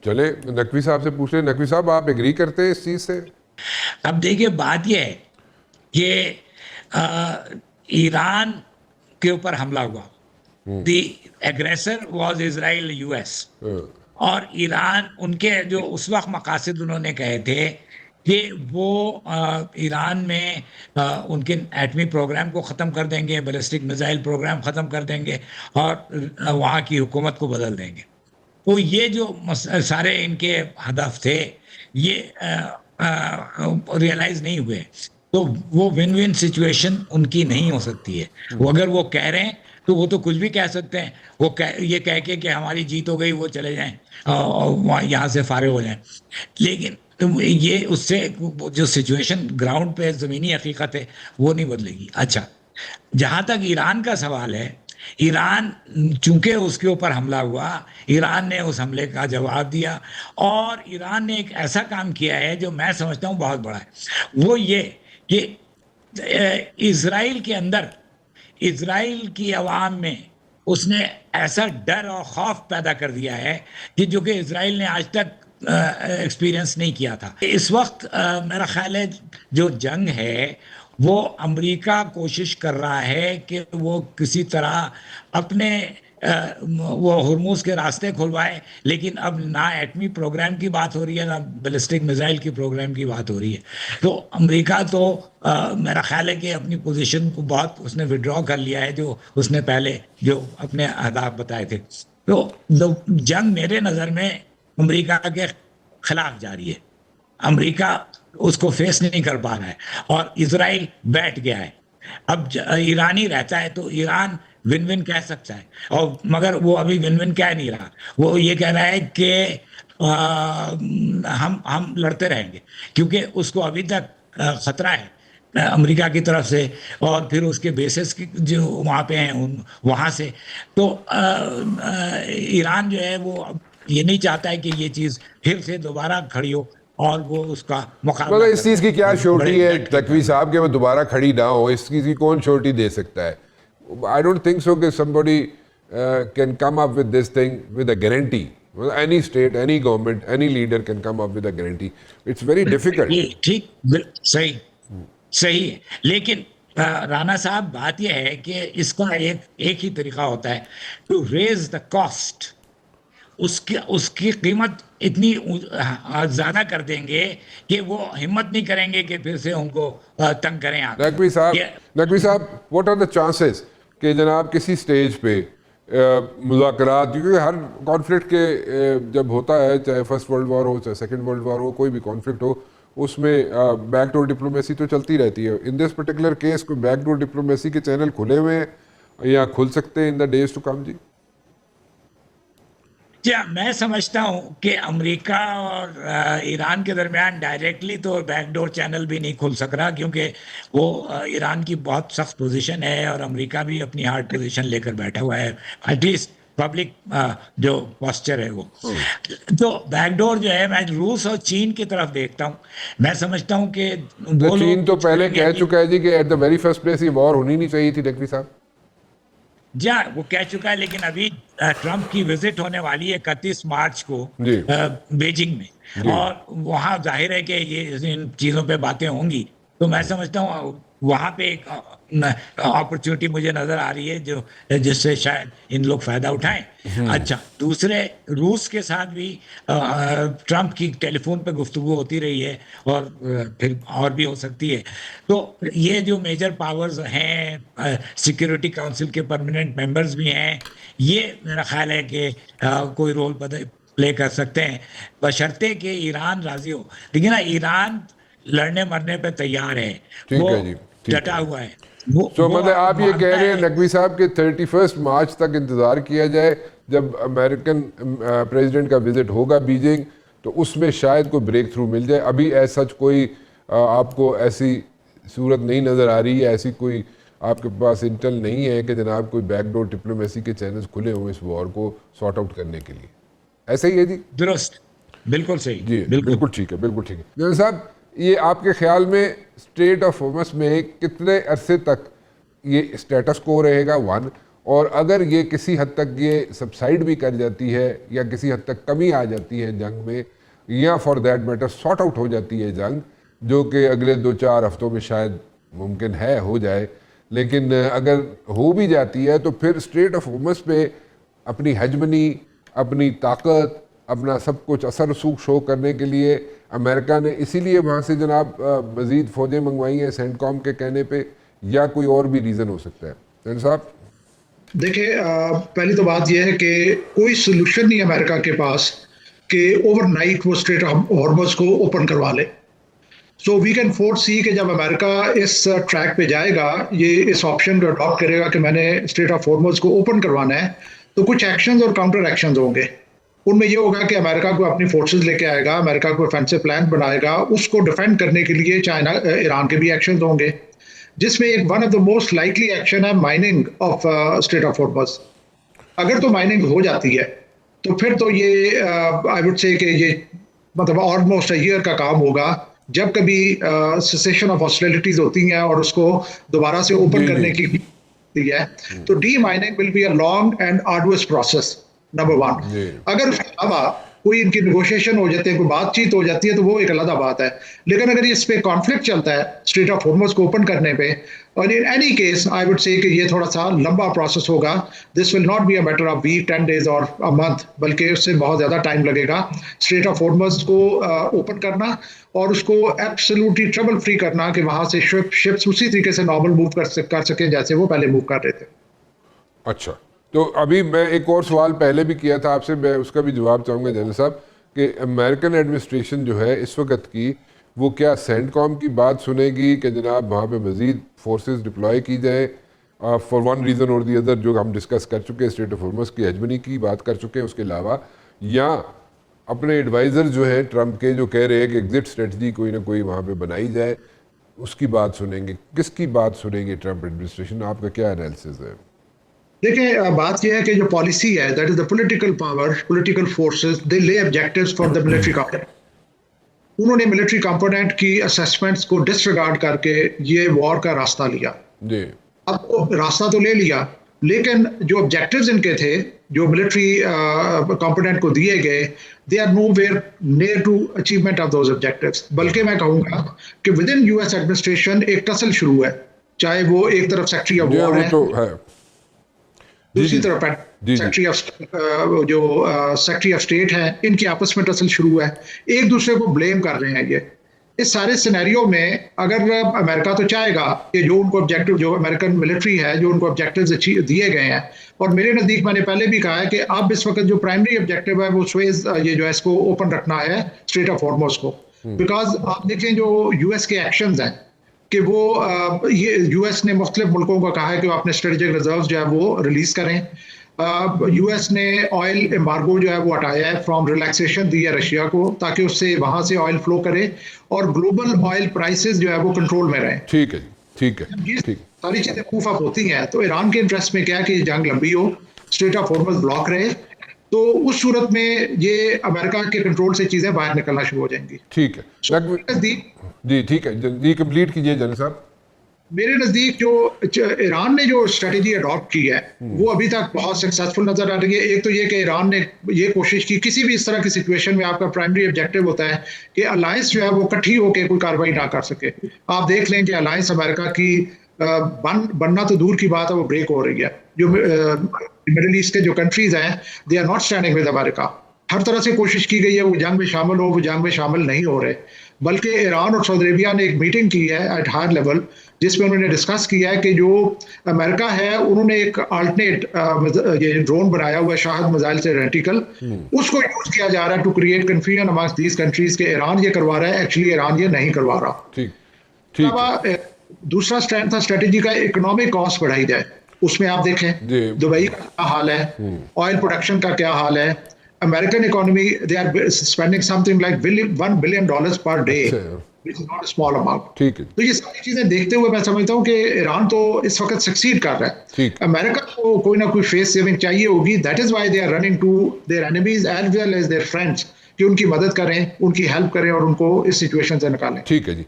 चले नकवी साहब से पूछ रहे। नकवी साहब, आप एग्री करते हैं इस चीज से? अब देखिए, बात यह है कि ईरान के ऊपर हमला हुआ। दी एग्रेसर वाज इजराइल, यूएस। हाँ, और ईरान, उनके जो उस वक्त मकासद उन्होंने कहे थे कि वो ईरान में उनके एटमी प्रोग्राम को ख़त्म कर देंगे, बैलिस्टिक मिसाइल प्रोग्राम ख़त्म कर देंगे, और वहाँ की हुकूमत को बदल देंगे। तो ये जो सारे इनके हदफ थे, ये रियलाइज नहीं हुए। तो वो विन विन सिचुएशन उनकी नहीं हो सकती है। वो अगर वो कह रहे हैं तो वो तो कुछ भी कह सकते हैं। वो ये कह के कि हमारी जीत हो गई, वो चले जाएं और यहाँ से फारिग हो जाएं। लेकिन ये उससे वो जो सिचुएशन ग्राउंड पे ज़मीनी हकीकत है, वो नहीं बदलेगी। अच्छा, जहां तक ईरान का सवाल है, ईरान, चूंकि उसके ऊपर हमला हुआ, ईरान ने उस हमले का जवाब दिया। और ईरान ने एक ऐसा काम किया है जो मैं समझता हूं बहुत बड़ा है। वो ये कि इसराइल के अंदर, इसराइल की आवाम में उसने ऐसा डर और खौफ पैदा कर दिया है कि जो कि इसराइल ने आज तक एक्सपीरियंस नहीं किया था। इस वक्त मेरा ख्याल है जो जंग है, वो अमेरिका कोशिश कर रहा है कि वो किसी तरह अपने वो हुर्मुज के रास्ते खुलवाए। लेकिन अब ना एटमी प्रोग्राम की बात हो रही है, ना बैलिस्टिक मिसाइल की प्रोग्राम की बात हो रही है। तो अमेरिका तो मेरा ख्याल है कि अपनी पोजीशन को बहुत उसने विड्रॉ कर लिया है, जो उसने पहले जो अपने अहदाफ बताए थे। तो जंग मेरे नज़र में अमेरिका के खिलाफ जारी है। अमेरिका उसको फेस नहीं कर पा रहा है और इसराइल बैठ गया है। अब ईरानी रहता है तो ईरान विन विन कह सकता है, और मगर वो अभी विन विन कह नहीं रहा। वो ये कह रहा है कि हम लड़ते रहेंगे, क्योंकि उसको अभी तक खतरा है अमेरिका की तरफ से, और फिर उसके बेसिस की जो वहाँ पे हैं वहाँ से। तो ईरान जो है वो अब ये नहीं चाहता है कि ये चीज़ फिर से दोबारा खड़ी हो, और वो उसका मुकाबला मतलब इस कर रहा चीज की क्या है श्योरिटी बड़े है डट के तकवी साथ। साहब कि वो दोबारा खड़ी ना हो? इसकी की कौन श्योरिटी दे सकता है? आई डोंट थिंक सो कि somebody can come up with this thing with a guarantee. Well, any state, any government, any leader can come up with a guarantee. It's very difficult. ये ठीक, सही, सही है। लेकिन राणा साहब, बात यह है कि इसका एक एक ही तरीका होता है, टू रेज द कॉस्ट। उसकी उसकी कीमत इतनी ज्यादा कर देंगे कि वो हिम्मत नहीं करेंगे कि फिर से उनको तंग करें आके। नकवी साहब, ये नकवी साहब, व्हाट आर द चांसेस कि जनाब किसी स्टेज पे मुज़ाकरात, क्योंकि हर कॉन्फ्लिक्ट के जब होता है, चाहे फर्स्ट वर्ल्ड वॉर हो, चाहे सेकंड वर्ल्ड वॉर हो, कोई भी कॉन्फ्लिक्ट हो, उसमें बैकडोर डिप्लोमेसी तो चलती रहती है। इन दिस पर्टिकुलर केस कोई बैकडोर डिप्लोमेसी के चैनल खुले हुए हैं या खुल सकते हैं in the days to come जी? क्या मैं समझता हूं कि अमेरिका और ईरान के दरमियान डायरेक्टली तो बैकडोर चैनल भी नहीं खुल सक रहा, क्योंकि वो ईरान की बहुत सख्त पोजीशन है और अमेरिका भी अपनी हार्ड पोजीशन लेकर बैठा हुआ है, एटलीस्ट पब्लिक जो पोस्चर है वो। तो बैकडोर जो है, मैं रूस और चीन की तरफ देखता हूं। मैं समझता हूं कि तो वो चीन लोग तो कुछ पहले करेंगे कह कि, चुका है जी कि at the very first place ये वॉर होनी नहीं चाहिए थी नकवी साहब। जी हाँ, वो कह चुका है। लेकिन अभी ट्रंप की विजिट होने वाली है 31 मार्च को जी बीजिंग में, जी। और वहाँ जाहिर है कि ये इन चीज़ों पे बातें होंगी। तो मैं समझता हूँ वहाँ पे एक अपॉर्चुनिटी मुझे नजर आ रही है जो जिससे शायद इन लोग फायदा उठाएं। अच्छा, दूसरे, रूस के साथ भी ट्रंप की टेलीफोन पे गुफ्तगू होती रही है, और फिर और भी हो सकती है। तो ये जो मेजर पावर्स हैं, सिक्योरिटी काउंसिल के परमानेंट मेंबर्स भी हैं, ये मेरा ख्याल है कि कोई रोल प्ले कर सकते हैं, बशर्ते कि ईरान राजी हो। लेकिन ना, ईरान लड़ने मरने पे तैयार है, वो ठीक है जी, ठीक डटा है। हुआ है, वो सो वो मतलब आप ये कह मानता रहे हैं है। नकवी साहब कि 31 मार्च तक इंतज़ार किया जाए, जब अमेरिकन प्रेसिडेंट का विजिट होगा बीजिंग, तो उसमें शायद कोई ब्रेक थ्रू मिल जाए। अभी ऐसा कोई आपको ऐसी सूरत नहीं नज़र आ रही है, ऐसी कोई आपके पास इंटेल नहीं है कि जनाब कोई बैकडोर डिप्लोमेसी के चैनल्स खुले हुए इस वॉर को सॉर्ट आउट करने के लिए? ऐसा ही है जी? दुरुस्त, बिल्कुल सही, जी बिल्कुल। बिल्कुल ठीक है, बिल्कुल ठीक है। जनरल साहब, ये आपके ख्याल में स्टेट ऑफ होमस में कितने अरसे तक ये स्टेटस को रहेगा, वन? और अगर ये किसी हद तक ये सबसाइड भी कर जाती है या किसी हद तक कमी आ जाती है जंग में, या for that matter sort out हो जाती है जंग, जो कि अगले 2-4 हफ्तों में शायद मुमकिन है हो जाए, लेकिन अगर हो भी जाती है तो फिर स्ट्रेट ऑफ होर्मुज़ पे अपनी हेजमनी, अपनी ताकत, अपना सब कुछ असर रसूख शो करने के लिए अमेरिका ने इसीलिए वहाँ से जनाब मज़ीद फ़ौजें मंगवाई हैं सेंटकॉम के कहने पे, या कोई और भी रीज़न हो सकता है? सैन साहब देखिए, पहली तो बात यह है कि कोई सोल्यूशन नहीं है अमेरिका के पास कि ओवरनाइट वो स्ट्रेट ऑफ हॉर्मज़ को ओपन करवा ले। सो वी कैन फोर सी कि जब अमेरिका इस ट्रैक पे जाएगा, ये इस ऑप्शन को अडॉप्ट करेगा कि मैंने स्ट्रेट ऑफ हॉर्मज़ को ओपन करवाना है, तो कुछ एक्शंस और काउंटर एक्शंस होंगे। उनमें ये होगा कि अमेरिका को अपनी फोर्सेस लेके आएगा, अमेरिका को ऑफेंसिव प्लान बनाएगा, उसको डिफेंड करने के लिए चाइना ईरान के भी एक्शंस होंगे, जिसमें एक one of the most likely action है माइनिंग ऑफ स्ट्रेट ऑफ हॉर्मज़। अगर तो माइनिंग हो जाती है तो फिर तो ये आई वुड से कि ये मतलब ऑलमोस्ट अ ईयर का काम होगा। जब कभी सेसेशन ऑफ हॉस्टिलिटीज होती हैं और उसको दोबारा से ओपन करने की होती है, तो D mining will be a long and arduous process, number one. अगर उसके अलावा कोई इनकी नेगोशिएशन हो जाती है, कोई बातचीत हो जाती है, तो वो एक अलग बात है। लेकिन अगर इस पे कॉन्फ्लिक्ट चलता है स्ट्रेट ऑफ हॉर्मज़ को ओपन करने पे, और in any case I would say कि ये थोड़ा सा लंबा प्रोसेस होगा। This will not be a matter of week, 10 days और अ मंथ, बल्कि उससे बहुत ज़्यादा टाइम लगेगा स्ट्रेट ऑफ हॉर्मज़ को ओपन करना और उसको एब्सोल्युटली ट्रबल फ्री करना कि वहाँ से शिप्स उसी तरीके से नॉर्मल मूव कर सकें जैसे वो पहले मूव कर रहे थे। अच्छा, तो अभी मैं एक और सवाल पहले भी किया था आपसे, मैं उसका भी जवाब चाहूँगा जनरल साहब, कि अमेरिकन एडमिनिस्ट्रेशन जो है इस वक्त की, वो क्या सेंटकॉम की बात सुनेगी कि जनाब वहाँ पे मज़ीद फोर्सेस डिप्लॉय की जाए फॉर वन रीज़न और दी अदर, जो हम डिस्कस कर चुके हैं, स्ट्रेट ऑफ हॉर्मज़ की हेजमनी की बात कर चुके हैं, उसके अलावा, या अपने एडवाइज़र जो है ट्रंप के, जो कह रहे हैं कि एग्जिट स्ट्रेटजी कोई ना कोई वहाँ पे बनाई जाए, उसकी बात सुनेंगे? किसकी बात सुनेंगे ट्रंप एडमिनिस्ट्रेशन? आपका क्या एनालिसिस है? देखिए, बात यह है कि जो पॉलिसी है, that is the political power, political forces, they lay objectives for the military component. उन्होंने मिलिट्री कंपोनेंट की असेसमेंट्स को डिसरिगार्ड करके ये वॉर का रास्ता लिया। जी, अब वो रास्ता तो ले लिया, लेकिन जो ऑब्जेक्टिव्स इनके थे, जो मिलिट्री कंपोनेंट को दिए गए, they are nowhere near to achievement of those objectives. बल्कि मैं कहूँगा कि विद इन यूएस एडमिनिस्ट्रेशन एक टसल शुरू है, चाहे वो एक तरफ सेक्रेटरी ऑफ वॉर है, तो है, दूसरी तरफ सेक्रेटरी ऑफ स्टेट है, इनकी आपस में टसल शुरू है, एक दूसरे को ब्लेम कर रहे हैं। ये इस सारे सिनेरियो में अगर अमेरिका तो चाहेगा कि जो उनको ऑब्जेक्टिव, जो अमेरिकन मिलिट्री है, जो उनको ऑब्जेक्टिव्स दिए गए हैं, और मेरे नज़दीक मैंने पहले भी कहा है कि अब इस वक्त जो प्राइमरी ऑब्जेक्टिव है वो सुएज, ये जो है इसको ओपन रखना है स्ट्रेट ऑफ हॉर्मज़ को। बिकॉज आप देखें जो यूएस के एक्शंस हैं कि वो ये यूएस ने मुख्तलिफ मुल्कों को कहा है कि वो अपने स्ट्रेटेजिक रिजर्व्स जो है वो रिलीज करें। यूएस ने ऑयल एम्बार्गो जो है वो हटाया है, फ्रॉम रिलैक्सेशन दी है रशिया को, ताकि उससे वहां से ऑयल फ्लो करे और ग्लोबल ऑयल प्राइसेस जो है वो कंट्रोल में रहें। ठीक है, ठीक है, ठीक। सारी चीजें मूव अप होती हैं, तो ईरान के इंटरेस्ट में क्या है कि जंग लंबी हो, स्ट्रेट ऑफ हॉर्मज़ ब्लॉक रहे, तो उस सूरत में ये अमेरिका के कंट्रोल से चीजें बाहर निकलना शुरू हो जाएंगी। ठीक है, जी ठीक है जी, कंप्लीट कीजिए जनरल साहब। मेरे नज़दीक जो ईरान ने जो स्ट्रेटेजी अडॉप्ट की है वो अभी तक बहुत सक्सेसफुल नजर आ रही है। एक तो ये कि ईरान ने ये कोशिश की, किसी भी इस तरह की सिचुएशन में आपका प्राइमरी ऑब्जेक्टिव होता है कि अलायंस जो है वो इकट्ठी होकर कोई कार्रवाई ना कर सके। आप देख लें कि अलायंस अमेरिका की बनना तो दूर की बात है, वो ब्रेक हो रही है। जो मिडिल ईस्ट के जो कंट्रीज हैं, they are not standing with America. हर तरह से कोशिश की गई है वो जंग में शामिल हो, वो जंग में शामिल नहीं हो रहे। बल्कि ईरान और सऊदी अरेबिया ने एक मीटिंग की है एट हायर लेवल, जिसमें उन्होंने डिस्कस किया है कि जो अमेरिका है, उन्होंने एक अल्टरनेट ये ड्रोन बनाया हुआ है शाहद मिसाइल से रेटिकल, उसको यूज किया जा रहा है to create confusion amongst these countries के ईरान ये करवा रहा है, एक्चुअली ईरान ये नहीं करवा रहा। ठीक, ठीक। दूसरा स्ट्रैंड था स्ट्रेटेजी का, इकोनॉमिक कॉस्ट बढ़ाई जाए। उसमें आप देखें दुबई का क्या हाल है, ऑयल प्रोडक्शन का क्या हाल है। American economy, they are spending something like $1 billion per day, which is not a small amount। ठीक है। तो ये सारी चीजें देखते हुए मैं समझता हूँ कि ईरान तो इस वक्त सक्सीड कर रहा है। ठीक। अमेरिका को कोई ना कोई फेस सेविंग चाहिए होगी। That is why they are running to their enemies as well as their friends, कि उनकी मदद करें, उनकी हेल्प करें और उनको इस सिचुएशन से निकालें। ठीक है जी।